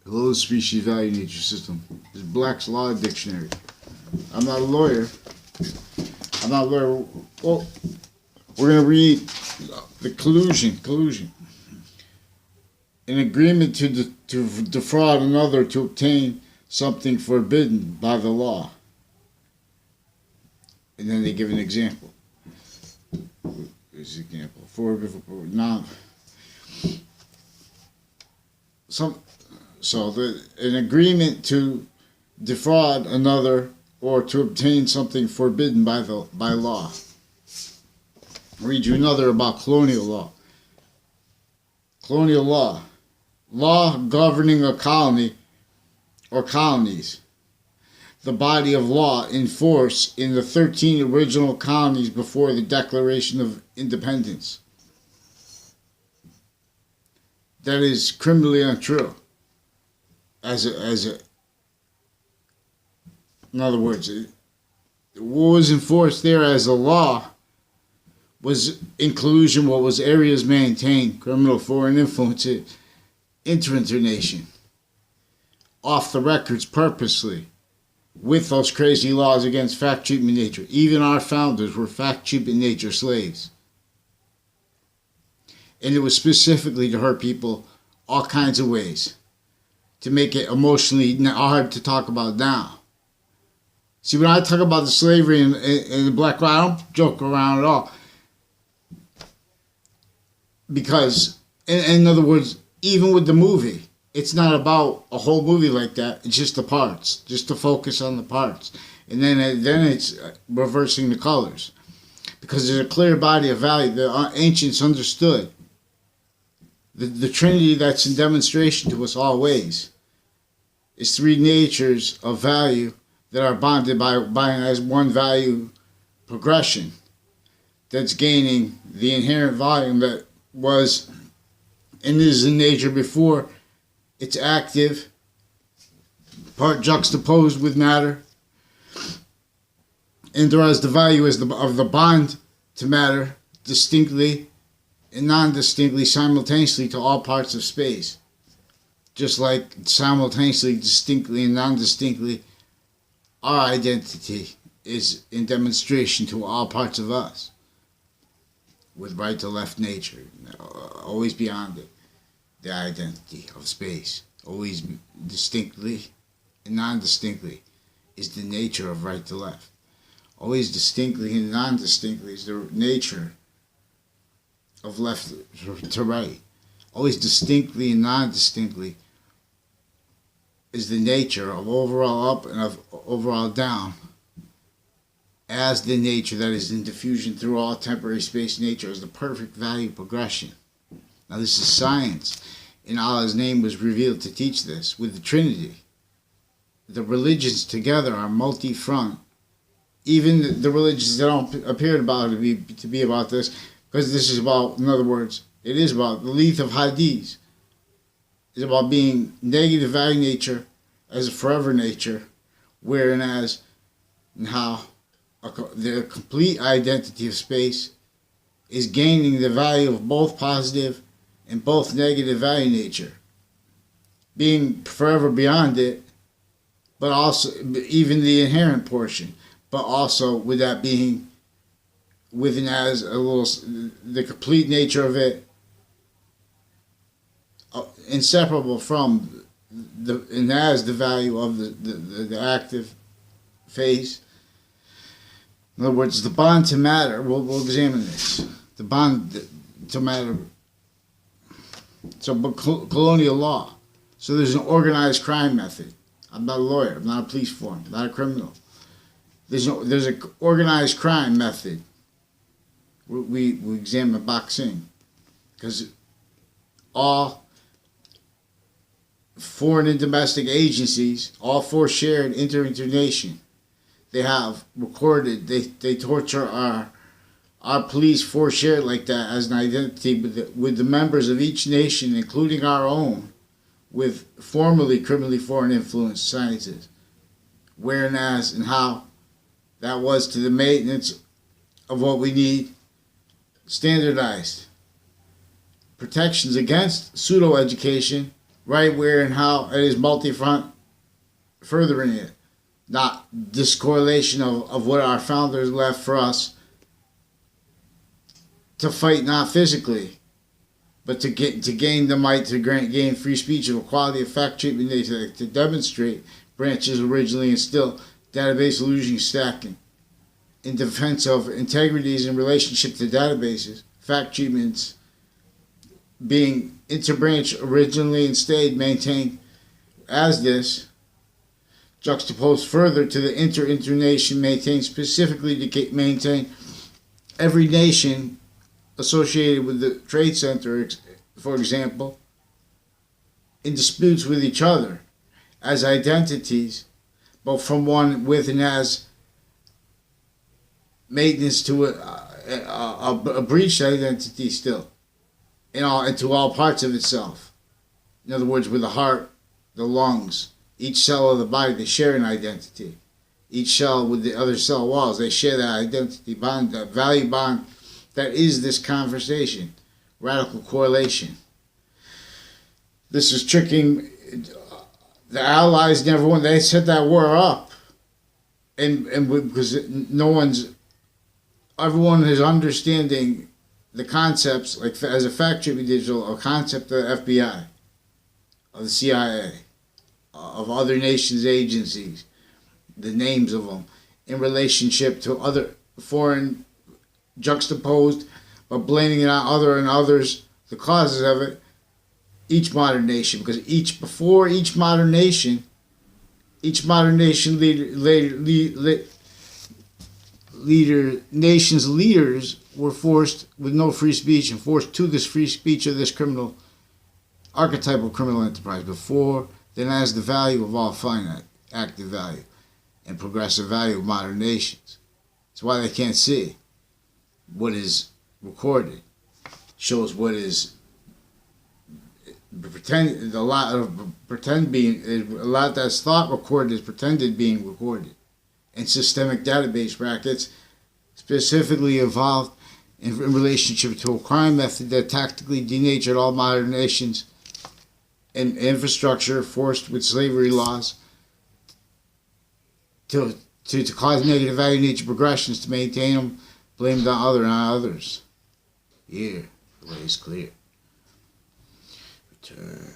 Hello, species value nature system. This is Black's Law Dictionary. I'm not a lawyer. Well, we're going to read the collusion. An agreement to defraud another to obtain something forbidden by the law. And then they give an example. Here's an example. An agreement to defraud another or to obtain something forbidden by law. I'll read you another about colonial law. Colonial law. Law governing a colony or colonies. The body of law in force in the 13 original colonies before the Declaration of Independence. That is criminally untrue. In other words, what was enforced there as a law was in collusion what was areas maintained, criminal foreign influences, internation, off the records purposely, with those crazy laws against fact-cheaping nature. Even our founders were fact-cheaping nature slaves. And it was specifically to hurt people all kinds of ways, to make it emotionally hard to talk about now. See, when I talk about the slavery and the black law, I don't joke around at all. Because, in other words, even with the movie, it's not about a whole movie like that. It's just the parts, just to focus on the parts. And then it's reversing the colors. Because there's a clear body of value. The ancients understood the Trinity that's in demonstration to us always is three natures of value that are bonded by as one value progression that's gaining the inherent volume that was and is in nature before it's active, part juxtaposed with matter, and there is the value of the bond to matter distinctly and non-distinctly simultaneously to all parts of space. Just like simultaneously, distinctly, and non-distinctly, our identity is in demonstration to all parts of us. With right to left nature, always beyond it. The identity of space, always distinctly and non-distinctly, is the nature of right to left. Always distinctly and non-distinctly is the nature of left to right. Always distinctly and non-distinctly is the nature of overall up and of overall down as the nature that is in diffusion through all temporary space nature as the perfect value progression. Now this is science, and Allah's name was revealed to teach this with the Trinity. The religions together are multi-front. Even the religions that don't appear to be about this, because this is about, in other words, it is about the Leith of Hadith. It's about being negative value nature as a forever nature, whereas and how the complete identity of space is gaining the value of both positive and both negative value nature, being forever beyond it, but also even the inherent portion, but also with that being within as a little the complete nature of it, inseparable from and as the value of the active phase. In other words, the bond to matter. We'll examine this. The bond to matter. So, but colonial law. So there's an organized crime method. I'm not a lawyer. I'm not a police form. I'm not a criminal. There's an organized crime method. We examine boxing because all foreign and domestic agencies, all four shared internation. They have recorded. They torture our police force shared like that as an identity with the members of each nation, including our own, with formerly criminally foreign influence sciences. Whereas and how that was to the maintenance of what we need, standardized protections against pseudo-education right where and how it is multi-front, furthering it. Not this correlation of what our founders left for us to fight, not physically, but to gain the might to gain free speech and equality of fact treatment to demonstrate branches originally instilled, database illusion stacking, in defense of integrities in relationship to databases, fact treatments being interbranch originally installed, maintained as this, juxtaposed further to the internation maintained specifically to maintain every nation associated with the trade center, for example, in disputes with each other as identities, but from one with and as maintenance to a breached identity still, into all parts of itself. In other words, with the heart, the lungs, each cell of the body, they share an identity. Each cell with the other cell walls, they share that identity bond, that value bond that is this conversation. Radical correlation. This is tricking the Allies and everyone. They set that war up. And because everyone is understanding the concepts, like as a fact treatment digital, a concept of the FBI, of the CIA, of other nations' agencies, the names of them, in relationship to other foreign, juxtaposed, but blaming it on other and others, the causes of it, each modern nation, because before each modern nation nation's leaders were forced with no free speech and forced to this free speech of this criminal, archetypal criminal enterprise. Before then, as the value of all finite, active value, and progressive value of modern nations. That's why they can't see what is recorded. Shows what is a lot that's thought recorded is pretended being recorded. And systemic database rackets specifically evolved in relationship to a crime method that tactically denatured all modern nations and infrastructure forced with slavery laws to cause negative value nature progressions to maintain them, blamed on others. Here, the way is clear. Return.